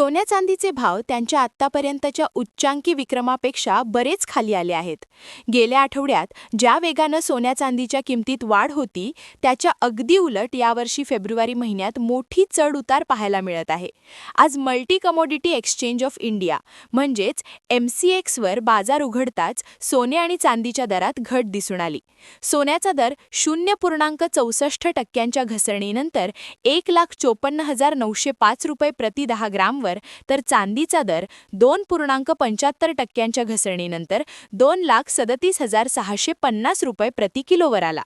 सोन्या चांदीचे भाव त्यांच्या आत्तापर्यंतच्या उच्चांकी विक्रमापेक्षा बरेच खाली आले आहेत. गेल्या आठवड्यात ज्या वेगानं सोन्या चांदीच्या किमतीत वाढ होती त्याच्या अगदी उलट यावर्षी फेब्रुवारी महिन्यात मोठी चढ-उतार पाहायला मिळत आहे. आज multi commodity exchange of India म्हणजेच MCXवर बाजार उघडताच सोने आणि चांदीच्या दरात घट दिसून आली. सोन्याचा दर 0.64% घसरणीनंतर 1,54,905 रुपये प्रति 10 ग्रामवर, तर चांदीचा दर 2.75% घसरणीनंतर 2,37,650 रुपये प्रति किलोवर आला.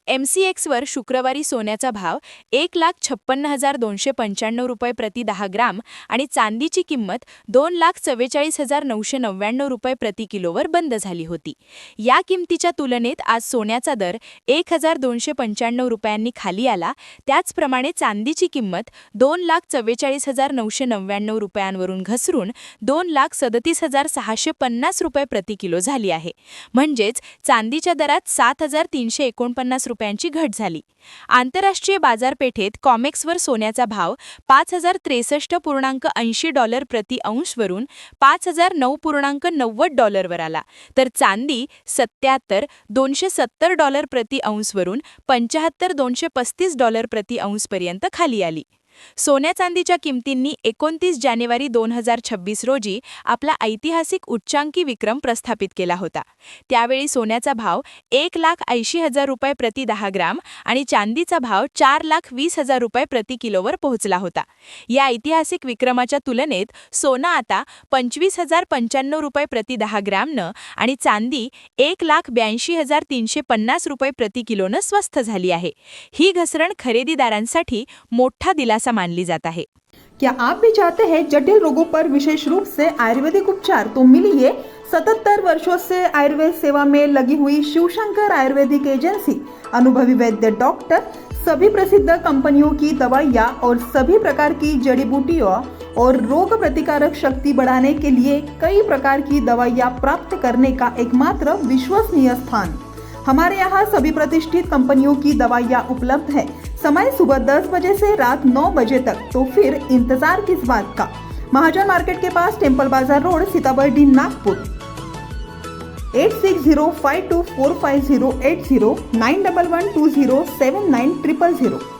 MCXवर शुक्रवारी सोन्याचा भाव 1,56,295 रुपये प्रति 10 ग्राम आणि चांदीची किंमत 2,44,999 रुपये प्रति किलोवर बंद झाली होती. या किमतीच्या तुलनेत आज सोन्याचा दर 1,295 रुपयांनी खाली आला. त्याचप्रमाणे चांदीची किंमत 2,44,999 रुपयांवरून घसरून 2,37,650 रुपये प्रति किलो झाली आहे. म्हणजेच चांदीच्या दरात 7,349 रुपयांची घट झाली. आंतरराष्ट्रीय बाजारपेठेत कॉमेक्सवर सोन्याचा भाव $5,063.80 प्रति अंशवरून $5,009.90 आला, तर चांदी $77,270 प्रति अंशवरून $75,235 प्रति अंशपर्यंत खाली आली. सोन्या चांदीच्या किमतींनी 29 जानेवारी 2026 रोजी आपला ऐतिहासिक उच्चांकी विक्रम प्रस्थापित केला होता. त्यावेळी सोन्याचा भाव 1,80,000 रुपये प्रति 10 ग्राम आणि चांदीचा भाव 4,20,000 रुपये प्रति किलोवर पोहोचला होता. या ऐतिहासिक विक्रमाच्या तुलनेत सोनं आता 25,095 रुपये प्रति 10 ग्रामनं आणि चांदी 1,82,350 रुपये प्रति किलोनं स्वस्त झाली आहे. ही घसरण खरेदीदारांसाठी मोठा दिलासा मानली जात है। क्या आप भी चाहते हैं जटिल रोगों पर विशेष रूप से आयुर्वेदिक उपचार? तो मिलिए 77 वर्षों से आयुर्वेद सेवा में लगी हुई शिवशंकर आयुर्वेदिक एजेंसी। अनुभवी वैद्य डॉक्टर, सभी प्रसिद्ध कंपनियों की दवाइयाँ और सभी प्रकार की जड़ी बूटियों और रोग प्रतिकारक शक्ति बढ़ाने के लिए कई प्रकार की दवाइयाँ प्राप्त करने का एकमात्र विश्वसनीय स्थान। हमारे यहाँ सभी प्रतिष्ठित कंपनियों की दवाइयाँ उपलब्ध है। समय सुबह 10 बजे से रात 9 बजे तक, तो फिर इंतजार किस बात का। महाजन मार्केट के पास, टेम्पल बाजार रोड, सीताबर्डी, नागपुर। 8605245080 9112079000।